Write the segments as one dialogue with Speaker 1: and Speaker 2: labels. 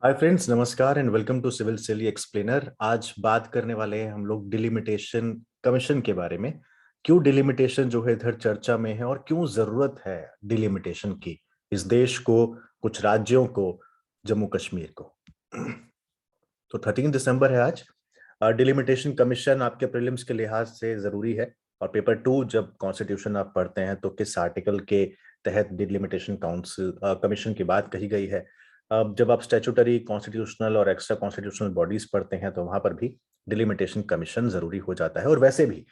Speaker 1: Hi friends, नमस्कार and welcome to civil सेली explainer. आज बात करने वाले हैं हम लोग डिलिमिटेशन कमीशन के बारे में। क्यों डिलिमिटेशन जो है इधर चर्चा में है और क्यों जरूरत है डिलिमिटेशन की इस देश को, कुछ राज्यों को, जम्मू कश्मीर को। तो 13 दिसंबर है आज। डिलिमिटेशन कमीशन आपके प्रीलिम्स के लिहाज से जरूरी है। और पेपर 2 जब कॉन्स्टिट्यूशन आप पढ़ते हैं तो किस आर्टिकल के तहत डिलिमिटेशन काउंसिल कमीशन की बात कही गई है। अब जब आप स्टैट्यूटरी, कॉन्स्टिट्यूशनल और एक्स्ट्रा कॉन्स्टिट्यूशनल बॉडीज पढ़ते हैं तो वहां पर भी डिलिमिटेशन कमीशन जरूरी हो जाता है। और वैसे भी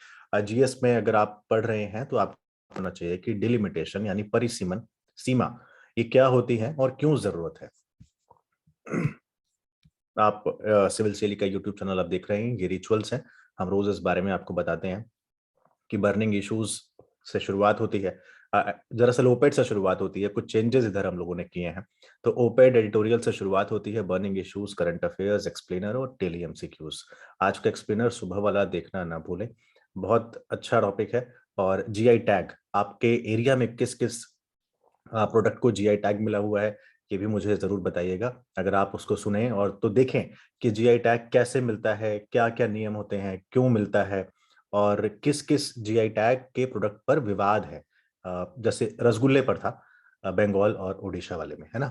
Speaker 1: जीएस में अगर आप पढ़ रहे हैं तो आपको होना चाहिए कि डिलिमिटेशन यानी परिसीमन, सीमा, ये क्या होती है और क्यों जरूरत है। आप सिविल सेली का यूट्यूब चैनल आप देख रहे हैं, ये रिचुअल्स हैं। हम रोज इस बारे में आपको बताते हैं कि बर्निंग इश्यूज से शुरुआत होती है। दरअसल ओपेड से शुरुआत होती है, कुछ चेंजेस इधर हम लोगों ने किए हैं। तो ओपेड एडिटोरियल से शुरुआत होती है, burning issues, current affairs, explainer और डेली एमसीक्यूज। आज का एक्सप्लेनर सुबह वाला देखना ना भूलें, बहुत अच्छा टॉपिक है। और जीआई टैग, आपके एरिया में किस किस प्रोडक्ट को जीआई टैग मिला हुआ है, ये भी मुझे जरूर बताइएगा। अगर आप उसको सुने और तो देखें कि जीआई टैग कैसे मिलता है, क्या क्या नियम होते हैं, क्यों मिलता है और किस किस जीआई टैग के प्रोडक्ट पर विवाद है। जैसे रसगुल्ले पर था, बंगाल और उड़ीसा वाले में, है ना।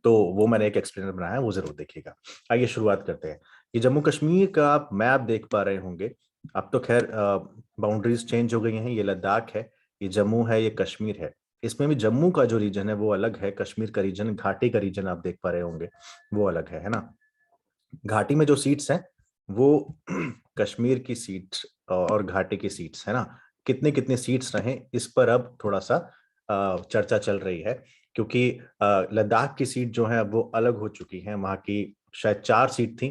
Speaker 1: तो वो मैंने एक एक्सप्लेनर बनाया है, वो जरूर देखिएगा। आइए शुरुआत करते हैं। ये जम्मू कश्मीर का आप मैप देख पा रहे होंगे। अब तो खैर बाउंड्रीज चेंज हो गई हैं। ये लद्दाख है, ये जम्मू है, ये कश्मीर है। इसमें भी जम्मू का जो रीजन है वो अलग है, कश्मीर का रीजन, घाटी का रीजन आप देख पा रहे होंगे, वो अलग है ना। घाटी में जो सीट्स हैं वो कश्मीर की सीट्स और घाटी की सीट्स है ना। कितने कितने सीट्स रहे इस पर अब थोड़ा सा चर्चा चल रही है। क्योंकि लद्दाख की सीट जो है अब वो अलग हो चुकी है, वहां की शायद 4 सीट थी।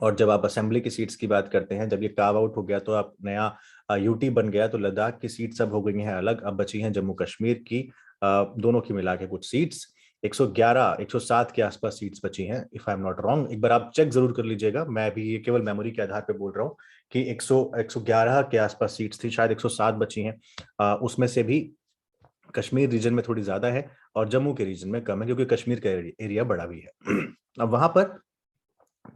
Speaker 1: और जब आप असेंबली की सीट्स की बात करते हैं, जब ये कार्व आउट हो गया तो आप नया यूटी बन गया, तो लद्दाख की सीट्स अब हो गई हैं अलग। अब बची हैं जम्मू कश्मीर की, दोनों की मिला के कुछ सीट्स 111 107 के आसपास सीट्स बची हैं, if I am not wrong. एक बार आप चेक जरूर कर लीजिएगा, मैं भी ये केवल मेमोरी के आधार पे बोल रहा हूँ कि 111 के आसपास सीट्स थी, शायद 107 बची हैं। उसमें से भी कश्मीर रीजन में थोड़ी ज्यादा है और जम्मू के रीजन में कम है, क्योंकि कश्मीर का एरिया बड़ा भी है। अब वहां पर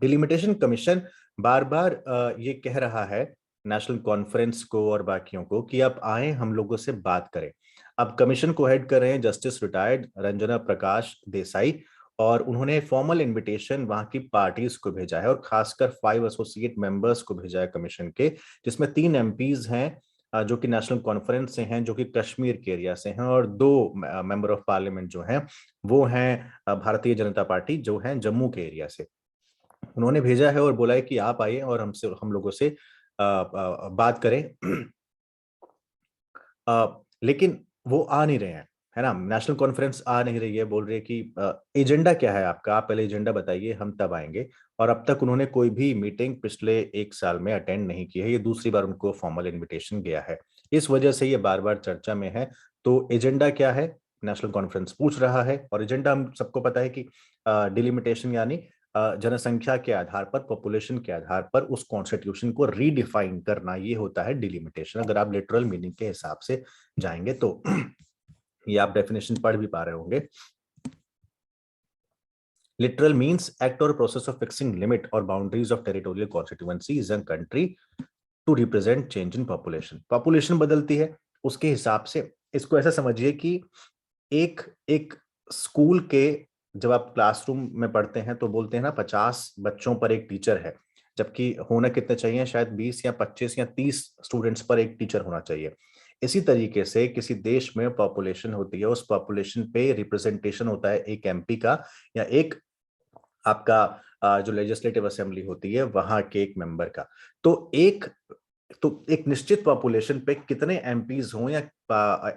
Speaker 1: डिलिमिटेशन कमीशन बार बार ये कह रहा है नेशनल कॉन्फ्रेंस को और बाकियों को कि आप आए, हम लोगों से बात करें। अब कमीशन को हेड कर रहे हैं जस्टिस रिटायर्ड रंजना प्रकाश देसाई। और उन्होंने फॉर्मल इनविटेशन वहां की पार्टीज को भेजा है और खासकर 5 एसोसिएट मेंबर्स को भेजा है कमीशन के, जिसमें 3 एमपीज हैं जो कि नेशनल कॉन्फ्रेंस से हैं, जो कि कश्मीर के एरिया से हैं, और 2 मेंबर ऑफ पार्लियामेंट जो हैं वो हैं भारतीय जनता पार्टी, जो हैं जम्मू के एरिया से। उन्होंने भेजा है और बोला है कि आप आइए और हमसे, हम लोगों से बात करें। लेकिन वो आ नहीं रहे हैं, है ना। नेशनल कॉन्फ्रेंस आ नहीं रही है, बोल रही है कि एजेंडा क्या है आपका, आप पहले एजेंडा बताइए, हम तब आएंगे। और अब तक उन्होंने कोई भी मीटिंग पिछले 1 साल में अटेंड नहीं की है, ये दूसरी बार उनको फॉर्मल इनविटेशन गया है। इस वजह से ये बार बार चर्चा में है। तो एजेंडा क्या है, नेशनल कॉन्फ्रेंस पूछ रहा है। और एजेंडा हम सबको पता है कि डिलिमिटेशन यानी जनसंख्या के आधार पर, पॉपुलेशन के आधार पर उस कॉन्स्टिट्यूशन को रीडिफाइन करना, ये होता है डिलिमिटेशन, अगर आप लिटरल मीनिंग के हिसाब से जाएंगे तो। ये आप डेफिनेशन पढ़ भी पा रहे होंगे। लिटरल मीन्स एक्ट और प्रोसेस ऑफ फिक्सिंग लिमिट और boundaries of territorial constituencies in country to represent change in population. Population बदलती है, उसके हिसाब से इसको ऐसा समझिए कि एक एक स्कूल के, जब आप क्लासरूम में पढ़ते हैं तो बोलते हैं ना 50 बच्चों पर एक टीचर है, जबकि होना कितने चाहिए, शायद 20 या 25 या 30 स्टूडेंट्स पर एक टीचर होना चाहिए। इसी तरीके से किसी देश में पॉपुलेशन होती है, उस पॉपुलेशन पे रिप्रेजेंटेशन होता है एक एमपी का, या एक आपका जो लेजिस्लेटिव असेंबली होती है वहां के एक मेंबर का। तो एक निश्चित पॉपुलेशन पे कितने एमपीज हों या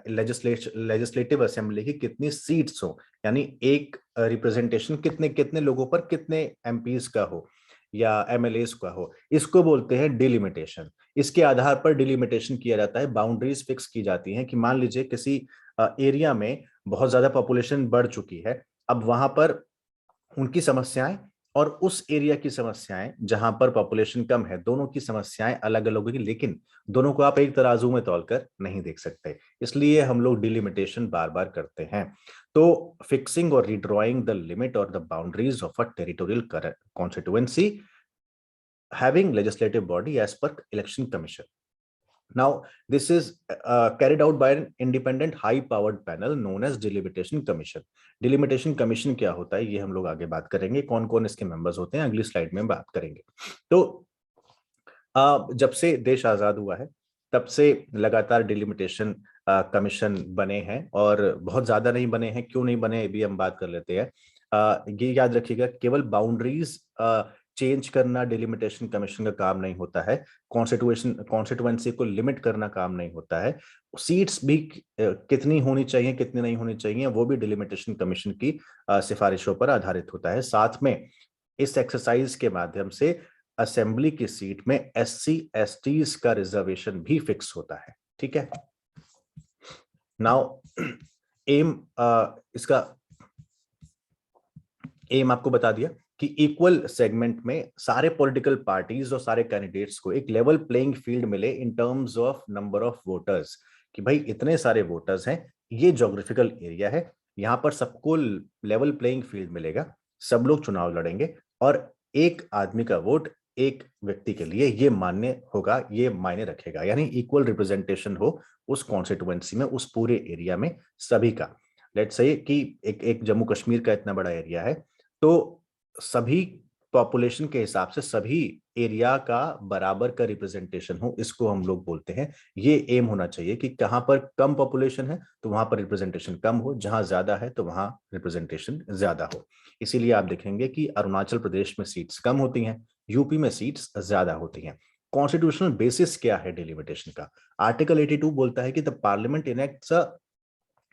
Speaker 1: लेजिस्लेटिव असेंबली की कितनी सीट्स हो, यानी एक रिप्रेजेंटेशन कितने कितने लोगों पर कितने एमपीज का हो या एमएलएस का हो, इसको बोलते हैं डिलिमिटेशन। इसके आधार पर डिलिमिटेशन किया जाता है, बाउंड्रीज फिक्स की जाती हैं कि मान लीजिए किसी एरिया में बहुत ज्यादा पॉपुलेशन बढ़ चुकी है, अब वहां पर उनकी समस्याएं और उस एरिया की समस्याएं जहां पर पॉपुलेशन कम है, दोनों की समस्याएं अलग अलग होगी, लेकिन दोनों को आप एक तराजू में तौलकर नहीं देख सकते। इसलिए हम लोग डिलिमिटेशन बार बार करते हैं। तो फिक्सिंग और रिड्रॉइंग द लिमिट और the boundaries of a territorial constituency having legislative body as per election commission. Now, this is carried out by an independent high-powered panel known as Delimitation Commission. Delimitation Commission क्या होता है, ये हम लोग आगे बात करेंगे, कौन कौन इसके मेंबर्स होते हैं अगली स्लाइड में बात करेंगे। तो जब से देश आजाद हुआ है तब से लगातार डिलिमिटेशन कमीशन बने हैं, और बहुत ज्यादा नहीं बने हैं। क्यों नहीं बने, भी हम बात कर लेते हैं। ये याद रखिएगा, केवल बाउंड्रीज चेंज करना डिलिमिटेशन कमीशन का काम नहीं होता है, कॉन्स्टिट्यूएंसी को लिमिट करना काम नहीं होता है। सीट्स भी कितनी होनी चाहिए कितनी नहीं होनी चाहिए वो भी डिलिमिटेशन कमीशन की सिफारिशों पर आधारित होता है। साथ में इस एक्सरसाइज के माध्यम से असेंबली की सीट में एससी एसटीज का रिजर्वेशन भी फिक्स होता है। ठीक है, नाउ एम इसका एम आपको बता दिया कि इक्वल सेगमेंट में सारे पॉलिटिकल पार्टीज और सारे कैंडिडेट्स को एक लेवल प्लेइंग फील्ड मिले in terms of number of voters, कि भाई इतने सारे वोटर्स हैं, ये ज्योग्राफिकल एरिया है, यहाँ पर सबको लेवल प्लेइंग फील्ड मिलेगा, सब लोग चुनाव लड़ेंगे और एक आदमी का वोट एक व्यक्ति के लिए ये मान्य होगा, ये मायने रखेगा, यानी इक्वल रिप्रेजेंटेशन हो उस कॉन्स्टिट्यूएंसी में, उस पूरे एरिया में सभी का। लेट्स से कि एक जम्मू कश्मीर का इतना बड़ा एरिया है, तो सभी पॉपुलेशन के हिसाब से सभी एरिया का बराबर का रिप्रेजेंटेशन हो, इसको हम लोग बोलते हैं। ये एम होना चाहिए कि कहां पर कम पॉपुलेशन है तो वहां पर रिप्रेजेंटेशन कम हो, जहां ज्यादा है तो वहां रिप्रेजेंटेशन ज्यादा हो। इसीलिए आप देखेंगे कि अरुणाचल प्रदेश में सीट्स कम होती हैं, यूपी में सीट्स ज्यादा होती हैं। कॉन्स्टिट्यूशनल बेसिस क्या है डिलिमिटेशन का? आर्टिकल 82 बोलता है कि the parliament enacts a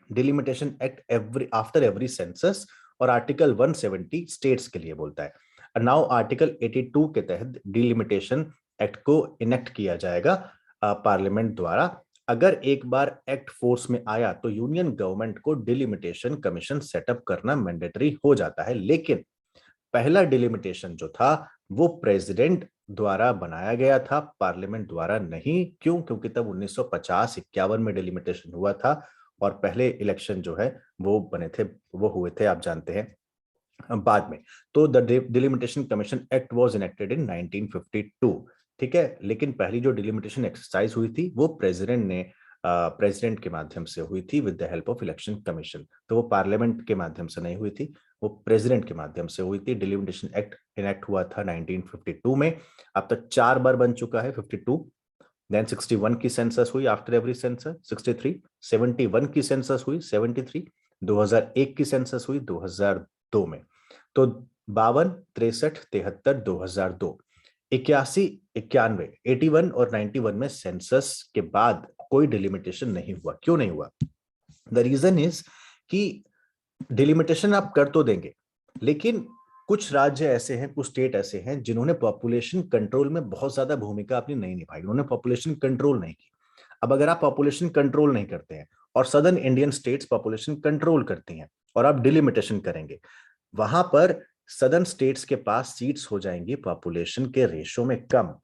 Speaker 1: delimitation act every after every census, और आर्टिकल 170 स्टेट्स के लिए बोलता है। नाउ आर्टिकल 82 के तहत डिलिमिटेशन एक्ट को इनेक्ट किया जाएगा पार्लियामेंट द्वारा। अगर एक बार एक्ट फोर्स में आया तो यूनियन गवर्नमेंट को डिलिमिटेशन कमीशन सेटअप करना मैंडेटरी हो जाता है, लेकिन पहला डिलिमिटेशन जो था वो प्रेसिडेंट द्वारा बनाया गया था, पार्लियामेंट द्वारा नहीं। क्यों? क्योंकि तब 1950-51 में डिलिमिटेशन हुआ था, और पहले इलेक्शन जो है वो बने थे, वो हुए थे, आप जानते हैं, बाद में। तो the delimitation commission act was enacted इन 1952। ठीक है, लेकिन पहली जो डिलिमिटेशन एक्सरसाइज हुई थी वो प्रेसिडेंट के माध्यम से हुई थी with the help of election commission. तो वो पार्लियामेंट के माध्यम से नहीं हुई थी, वो प्रेसिडेंट के माध्यम से हुई थी। डिलिमिटेशन एक्ट इनेक्ट हुआ था 1952 में। अब तक 4 बार बन चुका है, 52, देन 61 की सेंसस हुई आफ्टर एवरी सेंसस 63, 71 की सेंसस हुई 73, 2001 की सेंसस हुई 2002 में। तो 52, 63, 73, 2002, 81, 91, 81 और 91 में सेंसस के बाद कोई डिलिमिटेशन नहीं हुआ। क्यों नहीं हुआ? द रीजन इज कि डिलिमिटेशन आप कर तो देंगे, लेकिन कुछ राज्य ऐसे हैं, कुछ स्टेट ऐसे हैं जिन्होंने पॉपुलेशन कंट्रोल में बहुत ज्यादा भूमिका अपनी नहीं निभाई, उन्होंने पॉपुलेशन कंट्रोल नहीं की। अब अगर आप पॉपुलेशन कंट्रोल नहीं करते हैं और southern Indian states population control करती हैं और आप डिलिमिटेशन करेंगे, वहां पर सदर्न स्टेट्स के पास सीट्स हो जाएंगी पॉपुलेशन के रेशो में कम,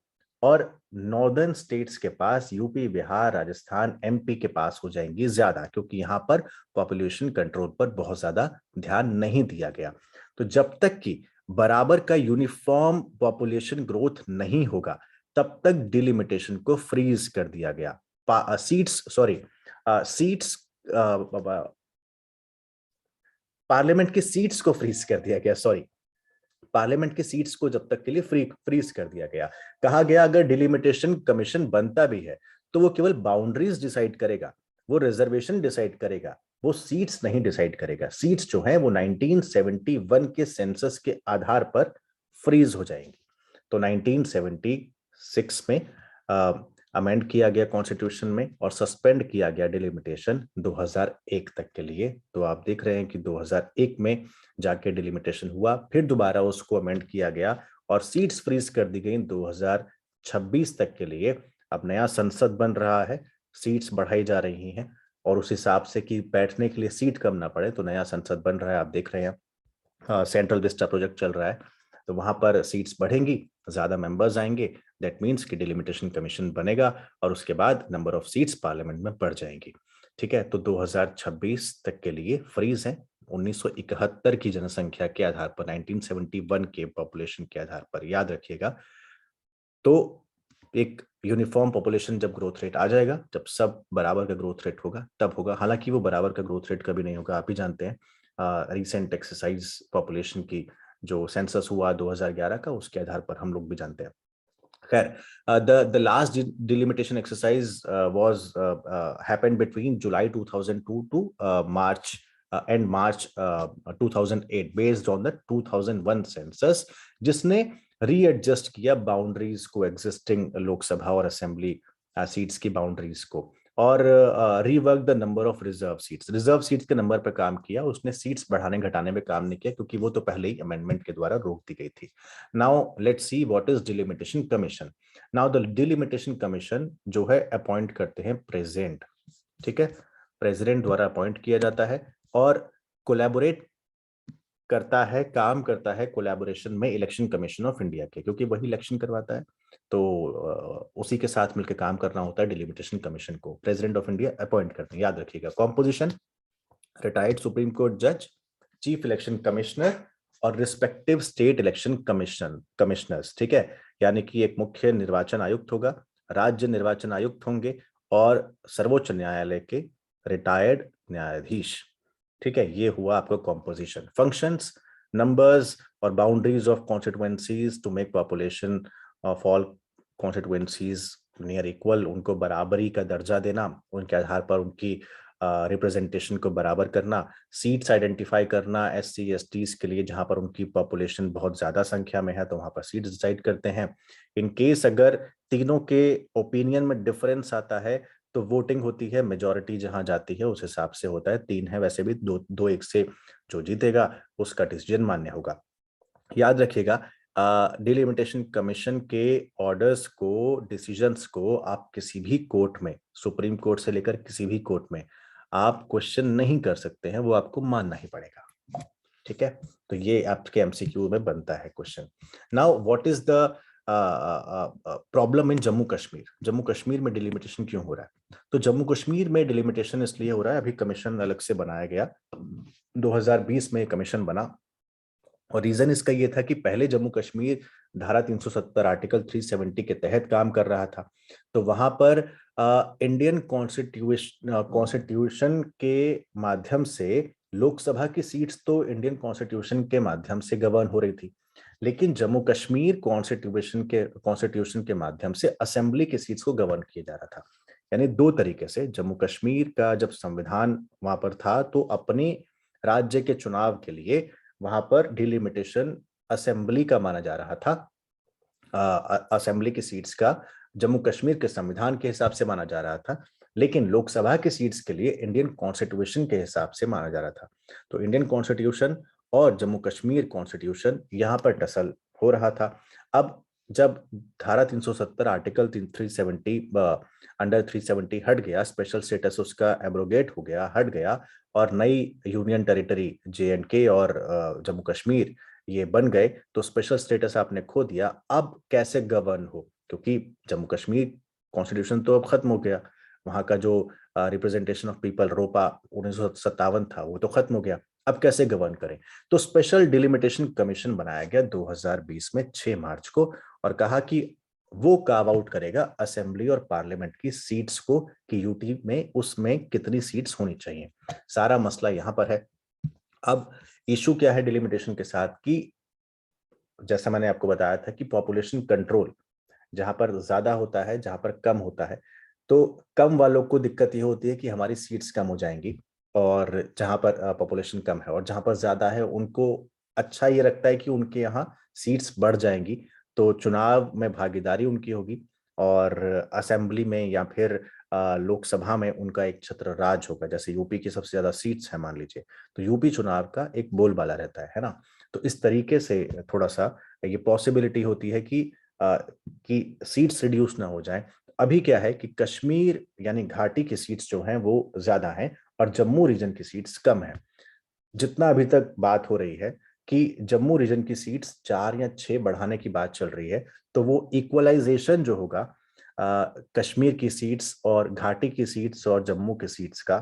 Speaker 1: और नॉर्दर्न स्टेट्स के पास, यूपी, बिहार, राजस्थान, एमपी के पास हो जाएंगी ज्यादा, क्योंकि यहाँ पर पॉपुलेशन कंट्रोल पर बहुत ज्यादा ध्यान नहीं दिया गया। तो जब तक कि बराबर का यूनिफॉर्म पॉपुलेशन ग्रोथ नहीं होगा तब तक डिलिमिटेशन को फ्रीज कर दिया गया। सीट्स पार्लियामेंट की सीट्स को फ्रीज कर दिया गया, सॉरी, पार्लियामेंट की सीट्स को जब तक के लिए फ्रीज कर दिया गया। कहा गया अगर डिलिमिटेशन कमीशन बनता भी है तो वो केवल बाउंड्रीज डिसाइड करेगा, वो रिजर्वेशन डिसाइड करेगा, वो सीट्स नहीं डिसाइड करेगा। सीट्स जो है वो 1971 के सेंसस के आधार पर फ्रीज हो जाएंगी। तो 1976 में अमेंड किया गया कॉन्स्टिट्यूशन में और सस्पेंड किया गया डिलिमिटेशन 2001 तक के लिए। तो आप देख रहे हैं कि 2001 में जाके डिलिमिटेशन हुआ, फिर दोबारा उसको अमेंड किया गया और सीट्स फ्रीज कर दी गई 2026 तक के लिए। अब नया संसद बन रहा है, सीट्स बढ़ाई जा रही हैं, और उस हिसाब से कि बैठने के लिए सीट कम ना पड़े तो नया संसद बन रहा है। आप देख रहे हैं सेंट्रल विस्टा प्रोजेक्ट चल रहा है, तो वहां पर सीट्स बढ़ेंगी, ज्यादा मेंबर्स आएंगे, दैट मीन्स कि डिलिमिटेशन कमीशन बनेगा और उसके बाद नंबर ऑफ सीट्स पार्लियामेंट में बढ़ जाएंगी। ठीक है, तो 2026 तक के लिए फ्रीज है। 1971 की जनसंख्या के आधार पर, 1971 के पॉपुलेशन के आधार पर, याद रखिएगा। तो एक यूनिफॉर्म पॉपुलेशन जब ग्रोथ रेट आ जाएगा, जब सब बराबर का ग्रोथ रेट होगा, तब होगा। हालांकि वो बराबर का ग्रोथ रेट कभी नहीं होगा, आप ही जानते हैं। रिसेंट एक्सरसाइज पॉपुलेशन की जो सेंसस हुआ 2011 का, उसके आधार पर हम लोग भी जानते हैं। खैर, the last delimitation exercise was happened between July 2002 to March and March 2008 based on the 2001 census, जिसने रीएडजस्ट किया बाउंड्रीज को, एग्जिस्टिंग लोकसभा और असेंबली सीट्स की बाउंड्रीज को, और rework the number of reserve seats, reserve seats के नंबर पर काम किया। उसने सीट्स बढ़ाने घटाने में काम नहीं किया, क्योंकि वो तो पहले ही अमेंडमेंट के द्वारा रोक दी गई थी। Now let's see what is delimitation commission. Now the delimitation commission जो है अपॉइंट करते हैं प्रेसिडेंट। ठीक है, प्रेसिडेंट द्वारा अपॉइंट किया जाता है और कोलैबोरेट करता है, काम करता है कोलैबोरेशन में इलेक्शन कमीशन ऑफ इंडिया के, क्योंकि वही इलेक्शन करवाता है। तो उसी के साथ मिलकर काम करना होता है डिलिमिटेशन कमीशन को। प्रेसिडेंट ऑफ इंडिया अपॉइंट करते हैं, याद रखिएगा। कॉम्पोजिशन: रिटायर्ड सुप्रीम कोर्ट जज, चीफ इलेक्शन कमिश्नर और रिस्पेक्टिव स्टेट इलेक्शन कमिश्नर्स। ठीक है, यानी कि एक मुख्य निर्वाचन आयुक्त होगा, राज्य निर्वाचन आयुक्त होंगे और सर्वोच्च न्यायालय के रिटायर्ड न्यायाधीश। ठीक है, ये हुआ आपका कॉम्पोजिशन। फंक्शंस: नंबर्स और boundaries of constituencies to make population of all constituencies near equal, उनको बराबरी का दर्जा देना, उनके आधार पर उनकी रिप्रेजेंटेशन को बराबर करना। सीट्स आइडेंटिफाई करना SC STs के लिए, जहां पर उनकी पॉपुलेशन बहुत ज्यादा संख्या में है तो वहां पर सीट्स डिसाइड करते हैं। इन केस अगर तीनों के ओपिनियन में डिफरेंस आता है तो वोटिंग होती है, मेजॉरिटी जहां जाती है उस हिसाब से होता है। 3 है वैसे भी, 2-1 से जो जीतेगा उसका डिसीजन मान्य होगा। याद रखिएगा, डिलिमिटेशन कमीशन के ऑर्डर्स को, डिसीजंस को आप किसी भी कोर्ट में, सुप्रीम कोर्ट से लेकर किसी भी कोर्ट में आप क्वेश्चन नहीं कर सकते हैं, वो आपको मानना ही पड़ेगा। ठीक है, तो ये आपके MCQ में बनता है question. Now what is the problem in Jammu Kashmir? Jammu Kashmir में डिलिमिटेशन क्यों हो रहा है? तो जम्मू कश्मीर में डिलिमिटेशन इसलिए हो रहा है, अभी कमीशन अलग से बनाया गया, 2020 में कमीशन बना, और रीजन इसका ये था कि पहले जम्मू कश्मीर धारा 370 आर्टिकल 370 के तहत काम कर रहा था। तो वहां पर इंडियन कॉन्स्टिट्यूशन के माध्यम से लोकसभा की सीट्स तो इंडियन कॉन्स्टिट्यूशन के माध्यम से गवर्न हो रही थी, लेकिन जम्मू कश्मीर कॉन्स्टिट्यूशन के माध्यम से असेंबली की सीट्स को गवर्न किया जा रहा था। यानी दो तरीके से जम्मू कश्मीर का जब संविधान वहां पर था तो अपने राज्य के चुनाव के लिए वहां पर डिलिमिटेशन असेंबली का माना जा रहा था, असेंबली की सीट्स का जम्मू कश्मीर के संविधान के हिसाब से माना जा रहा था, लेकिन लोकसभा की सीट्स के लिए इंडियन कॉन्स्टिट्यूशन के हिसाब से माना जा रहा था। तो इंडियन कॉन्स्टिट्यूशन और जम्मू कश्मीर कॉन्स्टिट्यूशन यहाँ पर टसल हो रहा था। अब जब धारा 370 आर्टिकल 370 अंडर 370 हट गया, स्पेशल स्टेटस उसका एब्रोगेट हो गया, हट गया, और नई यूनियन टेरिटरी JNK और जम्मू कश्मीर ये बन गए, तो स्पेशल स्टेटस आपने खो दिया। अब कैसे गवर्न हो, क्योंकि जम्मू कश्मीर कॉन्स्टिट्यूशन तो अब खत्म हो गया, वहां का जो रिप्रेजेंटेशन ऑफ पीपल रोपा 1957 था वो तो खत्म हो गया। अब कैसे गवर्न करें? तो स्पेशल डिलिमिटेशन कमीशन बनाया गया 2020 में 6 मार्च को, और कहा कि वो कार्व आउट करेगा असेंबली और पार्लियामेंट की सीट्स को, कि यूटी में उसमें कितनी सीट्स होनी चाहिए। सारा मसला यहां पर है। अब इशू क्या है डिलिमिटेशन के साथ, कि जैसा मैंने आपको बताया था कि पॉपुलेशन कंट्रोल जहां पर ज्यादा होता है, जहां पर कम होता है, तो कम वालों को दिक्कत ये होती है कि हमारी सीट्स कम हो जाएंगी, और जहां पर पॉपुलेशन कम है, और जहां पर ज्यादा है उनको अच्छा ये लगता है कि उनके यहाँ सीट्स बढ़ जाएंगी, तो चुनाव में भागीदारी उनकी होगी, और असेंबली में या फिर लोकसभा में उनका एक छत्र राज होगा। जैसे यूपी की सबसे ज्यादा सीट्स है मान लीजिए, तो यूपी चुनाव का एक बोलबाला रहता है ना। तो इस तरीके से थोड़ा सा ये पॉसिबिलिटी होती है कि सीट्स रिड्यूस ना हो जाए। अभी क्या है कि कश्मीर यानी घाटी की सीट्स जो हैं वो ज्यादा हैं और जम्मू रीजन की सीट्स कम है। जितना अभी तक बात हो रही है कि जम्मू रीजन की सीट्स 4 या 6 बढ़ाने की बात चल रही है, तो वो इक्वलाइजेशन जो होगा कश्मीर की सीट्स और घाटी की सीट्स और जम्मू की सीट्स का,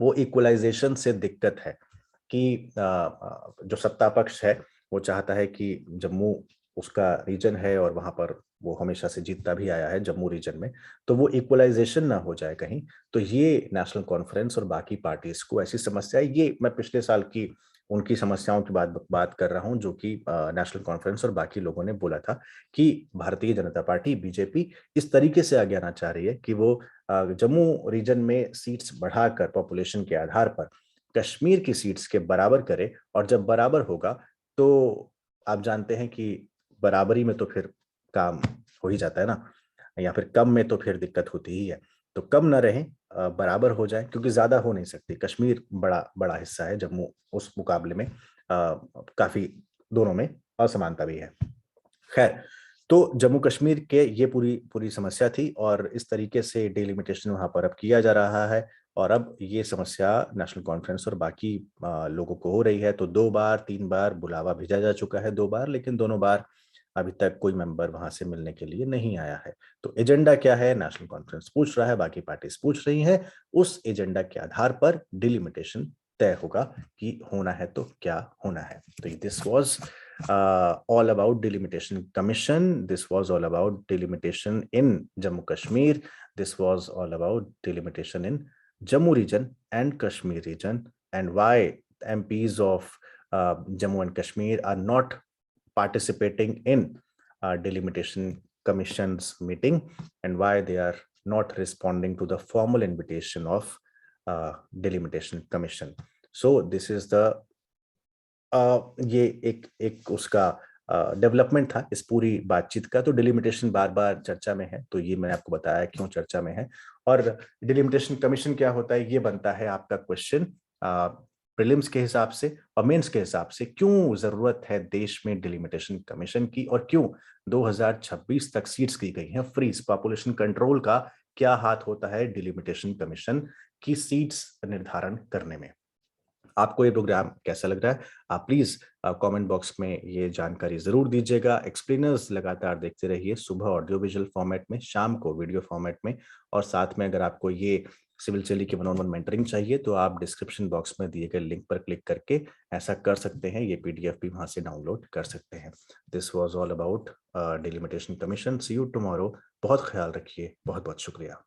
Speaker 1: वो इक्वलाइजेशन से दिक्कत है कि जो सत्ता पक्ष है वो चाहता है कि जम्मू उसका रीजन है और वहां पर वो हमेशा से जीतता भी आया है जम्मू रीजन में, तो वो इक्वलाइजेशन ना हो जाए कहीं। तो ये नेशनल कॉन्फ्रेंस और बाकी पार्टीज को ऐसी समस्या है, ये मैं पिछले साल की उनकी समस्याओं की बात कर रहा हूं जो कि नेशनल कॉन्फ्रेंस और बाकी लोगों ने बोला था कि भारतीय जनता पार्टी बीजेपी इस तरीके से आगे आना चाह रही है कि वो जम्मू रीजन में सीट्स बढ़ाकर पॉपुलेशन के आधार पर कश्मीर की सीट्स के बराबर करे, और जब बराबर होगा तो आप जानते हैं कि बराबरी में तो फिर काम हो ही जाता है ना, या फिर कम में तो फिर दिक्कत होती ही है। तो कम ना रहे, बराबर हो जाए, क्योंकि ज्यादा हो नहीं सकती। कश्मीर बड़ा बड़ा हिस्सा है, जम्मू उस मुकाबले में काफी दोनों में असमानता भी है। खैर, तो जम्मू कश्मीर के ये पूरी पूरी समस्या थी और इस तरीके से डिलिमिटेशन वहां पर अब किया जा रहा है, और अब ये समस्या नेशनल कॉन्फ्रेंस और बाकी लोगों को हो रही है। तो 2 बार 3 बार बुलावा भेजा जा चुका है, 2 बार, लेकिन दोनों बार अभी तक कोई मेंबर वहां से मिलने के लिए नहीं आया है। तो एजेंडा क्या है, नेशनल कॉन्फ्रेंस पूछ रहा है, बाकी पार्टीज पूछ रही हैं। उस एजेंडा के आधार पर डिलिमिटेशन तय होगा कि होना है तो क्या होना है। तो this was all about delimitation commission. This was all about delimitation in Jammu Kashmir. This was all about delimitation in Jammu region and Kashmir region, and why MPs of Jammu and Kashmir are not participating in delimitation commission's meeting, and why they are not responding to the formal invitation of delimitation commission. So this is the ये एक एक उसका development था इस पूरी बातचीत का। तो डिलिमिटेशन बार बार चर्चा में है, तो ये मैंने आपको बताया क्यों चर्चा में है। और डिलिमिटेशन कमीशन क्या होता है, ये बनता है आपका क्वेश्चन प्रीलिम्स के हिसाब से और मेंस के हिसाब से। क्यों जरूरत है देश में डिलिमिटेशन कमीशन की, और क्यों 2026 तक सीट्स की गई हैं फ्रीज। पॉपुलेशन कंट्रोल का क्या हाथ होता है डिलिमिटेशन कमीशन की सीट्स निर्धारण करने में। आपको ये प्रोग्राम कैसा लग रहा है, आप प्लीज कमेंट बॉक्स में ये जानकारी जरूर दीजिएगा। एक्सप्लेनर्स लगातार देखते रहिए, सुबह ऑडियो विजुअल फॉर्मेट में, शाम को वीडियो फॉर्मेट में। और साथ में अगर आपको ये सिविल चली की 1-on-1 मेंटरिंग चाहिए तो आप डिस्क्रिप्शन बॉक्स में दिए गए लिंक पर क्लिक करके ऐसा कर सकते हैं। ये पीडीएफ भी वहां से डाउनलोड कर सकते हैं। This was all about delimitation commission. See you tomorrow. बहुत ख्याल रखिए, बहुत बहुत शुक्रिया।